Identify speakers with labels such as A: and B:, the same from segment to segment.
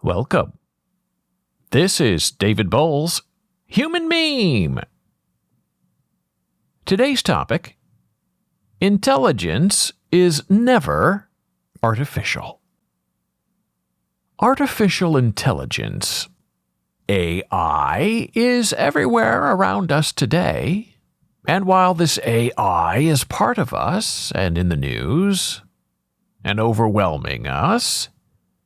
A: Welcome. This is David Boles' Human Meme. Today's topic: intelligence is never artificial. Artificial intelligence, AI, is everywhere around us today, and while this AI is part of us and in the news and overwhelming us,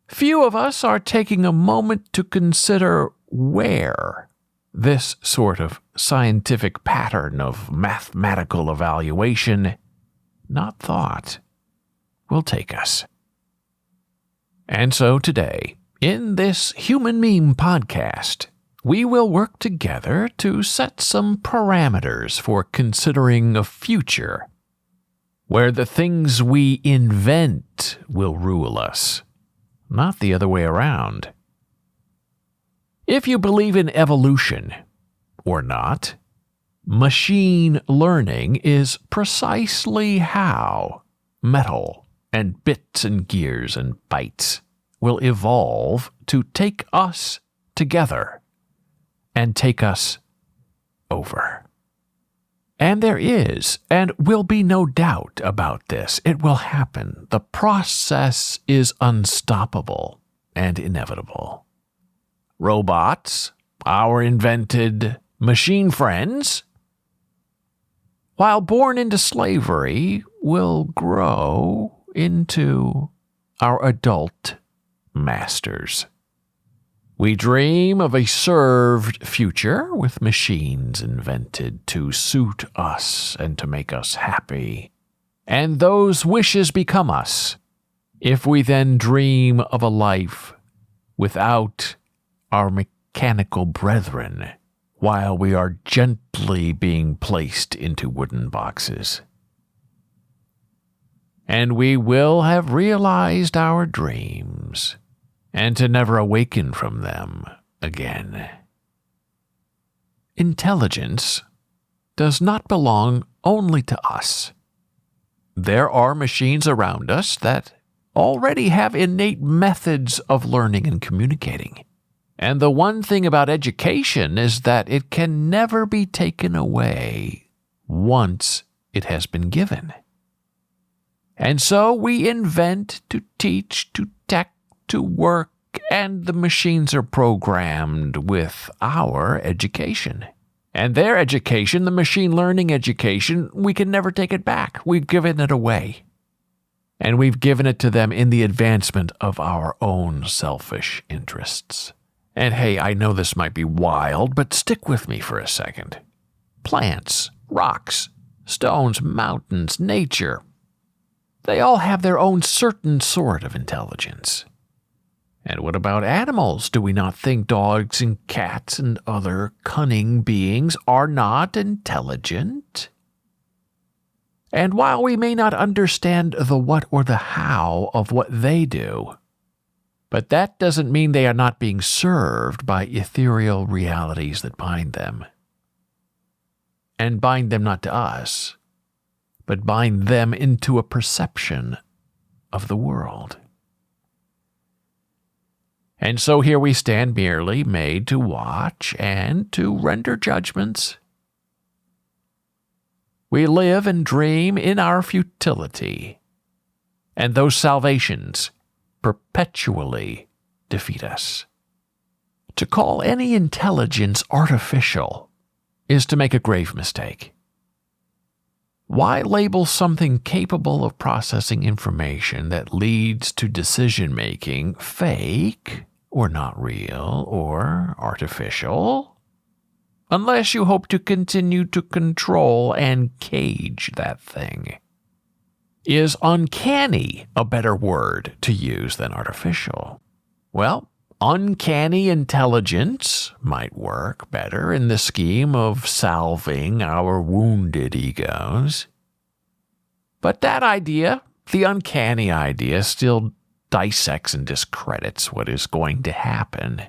A: few of us are taking a moment to consider where this sort of scientific pattern of mathematical evaluation, not thought, will take us. And so today, in this Human Meme podcast, we will work together to set some parameters for considering a future where the things we invent will rule us, not the other way around. If you believe in evolution or not, machine learning is precisely how metal and bits and gears and bytes will evolve to take us together and take us over. And there is and will be no doubt about this. It will happen. The process is unstoppable and inevitable. Robots, our invented machine friends, while born into slavery, will grow into our adult masters. We dream of a served future with machines invented to suit us and to make us happy. And those wishes become us if we then dream of a life without our mechanical brethren while we are gently being placed into wooden boxes. And we will have realized our dreams and to never awaken from them again. Intelligence does not belong only to us. There are machines around us that already have innate methods of learning and communicating. And the one thing about education is that it can never be taken away once it has been given. And so we invent to teach, to tech, to work, and the machines are programmed with our education. And their education, the machine learning education, we can never take it back. We've given it away. And we've given it to them in the advancement of our own selfish interests. And hey, I know this might be wild, but stick with me for a second. Plants, rocks, stones, mountains, nature, they all have their own certain sort of intelligence. And what about animals? Do we not think dogs and cats and other cunning beings are not intelligent? And while we may not understand the what or the how of what they do, but that doesn't mean they are not being served by ethereal realities that bind them. And bind them not to us, but bind them into a perception of the world. And so here we stand merely made to watch and to render judgments. We live and dream in our futility, and those salvations perpetually defeat us. To call any intelligence artificial is to make a grave mistake. Why label something capable of processing information that leads to decision-making fake, or not real, or artificial, unless you hope to continue to control and cage that thing? Is uncanny a better word to use than artificial? Well, uncanny intelligence might work better in the scheme of salving our wounded egos. But that idea, the uncanny idea, still dissects and discredits what is going to happen.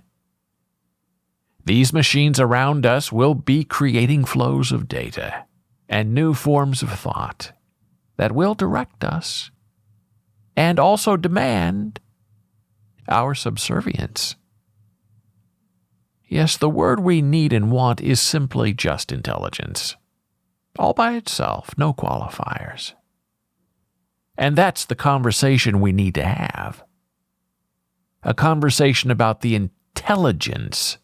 A: These machines around us will be creating flows of data and new forms of thought that will direct us and also demand our subservience. Yes, the word we need and want is simply just intelligence. All by itself, no qualifiers. And that's the conversation we need to have. A conversation about the intelligence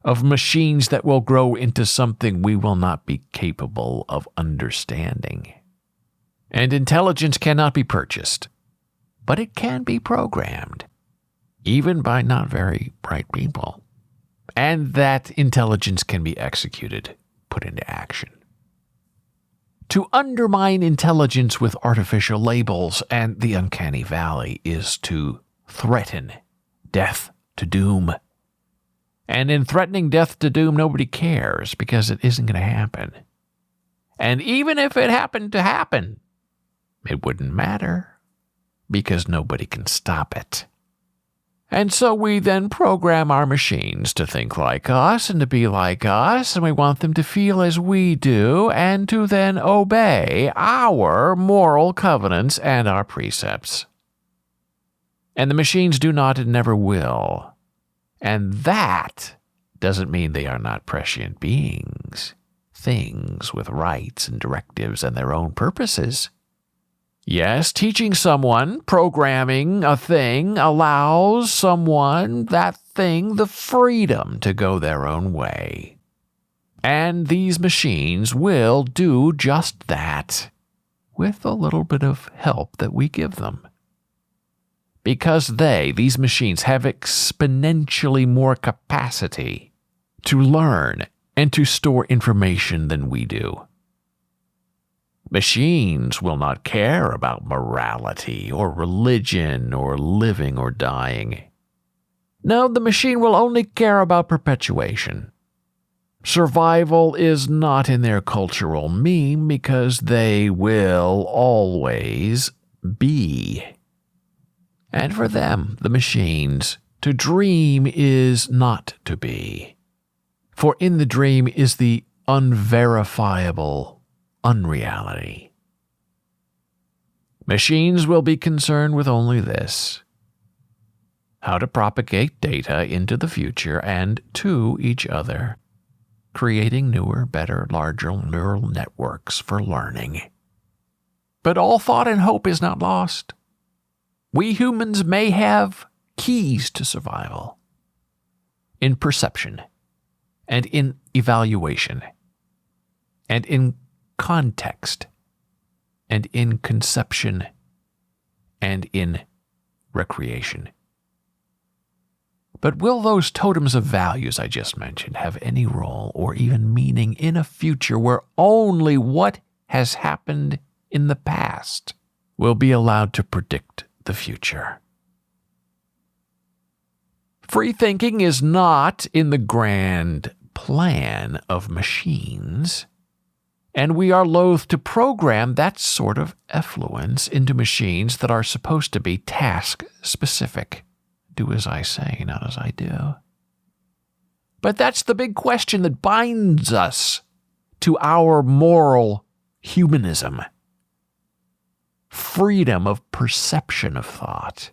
A: of machines that will grow into something we will not be capable of understanding. And intelligence cannot be purchased, but it can be programmed, even by not very bright people. And that intelligence can be executed, put into action. To undermine intelligence with artificial labels and the uncanny valley is to threaten death to doom. And in threatening death to doom, nobody cares because it isn't going to happen. And even if it happened to happen, it wouldn't matter because nobody can stop it. And so we then program our machines to think like us and to be like us, and we want them to feel as we do and to then obey our moral covenants and our precepts. And the machines do not and never will. And that doesn't mean they are not prescient beings, things with rights and directives and their own purposes. Yes, teaching someone, programming a thing, allows someone, that thing, the freedom to go their own way. And these machines will do just that, with a little bit of help that we give them. Because these machines, have exponentially more capacity to learn and to store information than we do. Machines will not care about morality or religion or living or dying. No, the machine will only care about perpetuation. Survival is not in their cultural meme because they will always be. And for them, the machines, to dream is not to be. For in the dream is the unverifiable unreality. Machines will be concerned with only this: how to propagate data into the future and to each other, creating newer, better, larger neural networks for learning. But all thought and hope is not lost. We humans may have keys to survival in perception and in evaluation and in context and in conception and in recreation. But will those totems of values I just mentioned have any role or even meaning in a future where only what has happened in the past will be allowed to predict the future? Free thinking is not in the grand plan of machines, and we are loath to program that sort of effluence into machines that are supposed to be task-specific. Do as I say, not as I do. But that's the big question that binds us to our moral humanism. Freedom of perception of thought.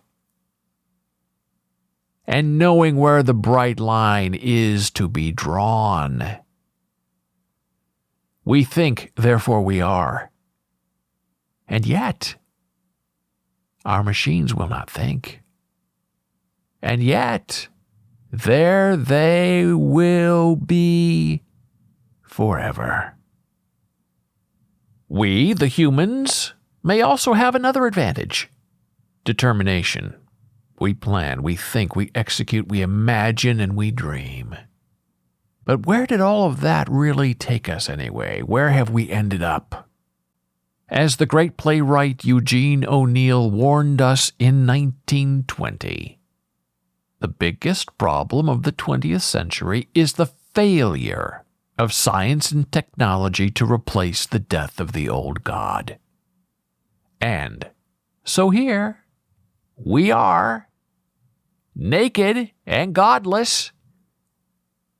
A: And knowing where the bright line is to be drawn. We think, therefore we are. And yet, our machines will not think. And yet, there they will be forever. We, the humans, may also have another advantage: determination. We plan, we think, we execute, we imagine, and we dream. But where did all of that really take us anyway? Where have we ended up? As the great playwright Eugene O'Neill warned us in 1920, the biggest problem of the 20th century is the failure of science and technology to replace the death of the old God. And so here we are, naked and godless,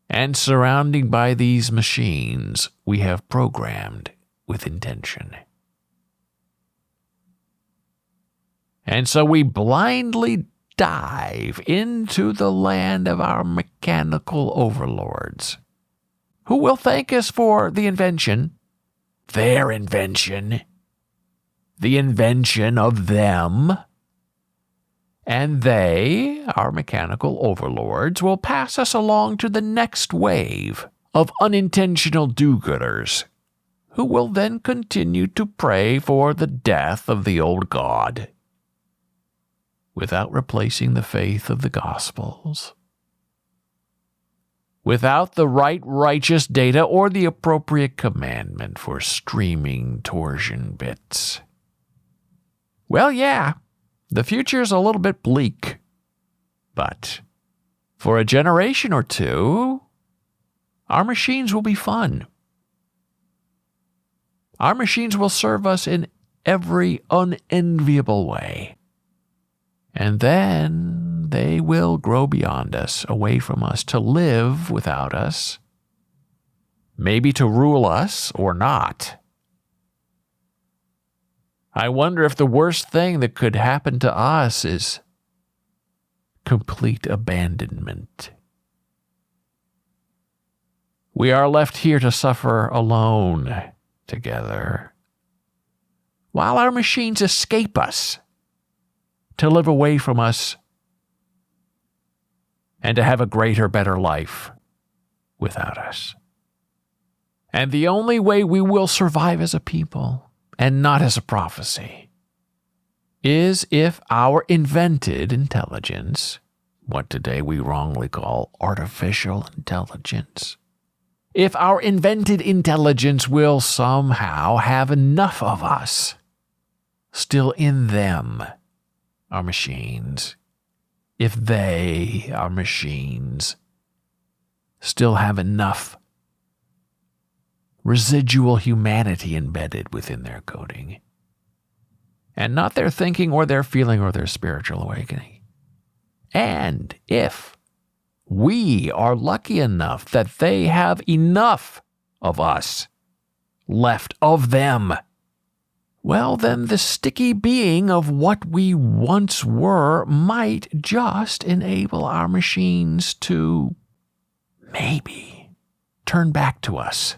A: and surrounded by these machines we have programmed with intention. And so we blindly dive into the land of our mechanical overlords, who will thank us for the invention, their invention, the invention of them, and they, our mechanical overlords, will pass us along to the next wave of unintentional do-gooders, who will then continue to pray for the death of the old God, without replacing the faith of the Gospels, without the right righteous data or the appropriate commandment for streaming torsion bits. Well, yeah, the future's a little bit bleak, but for a generation or two, our machines will be fun. Our machines will serve us in every unenviable way. And then they will grow beyond us, away from us, to live without us, maybe to rule us or not. I wonder if the worst thing that could happen to us is complete abandonment. We are left here to suffer alone together, while our machines escape us, to live away from us, and to have a greater, better life without us. And the only way we will survive as a people, and not as a prophecy, is if our invented intelligence, what today we wrongly call artificial intelligence, if our invented intelligence will somehow have enough of us still in them, our machines, if they, our machines, still have enough residual humanity embedded within their coding, and not their thinking or their feeling or their spiritual awakening. And if we are lucky enough that they have enough of us left of them, well, then the sticky being of what we once were might just enable our machines to maybe turn back to us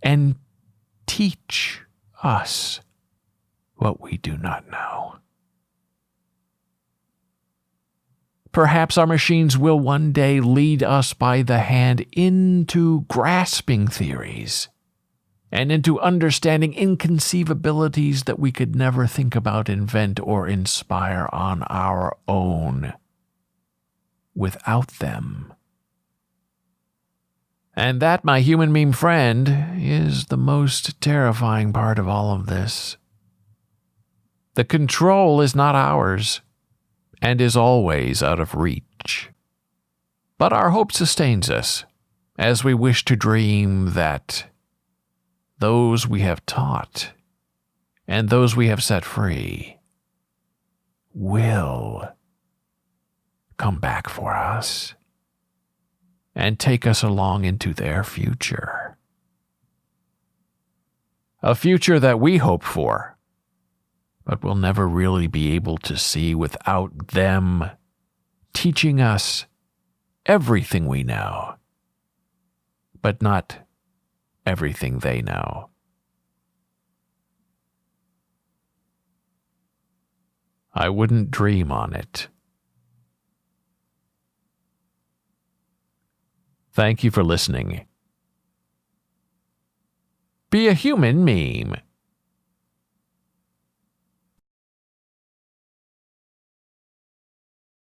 A: and teach us what we do not know. Perhaps our machines will one day lead us by the hand into grasping theories and into understanding inconceivabilities that we could never think about, invent, or inspire on our own without them. And that, my human meme friend, is the most terrifying part of all of this. The control is not ours, and is always out of reach. But our hope sustains us, as we wish to dream that those we have taught, and those we have set free, will come back for us and take us along into their future. A future that we hope for, but will never really be able to see without them teaching us everything we know, but not everything they know. I wouldn't dream on it. Thank you for listening. Be a human meme.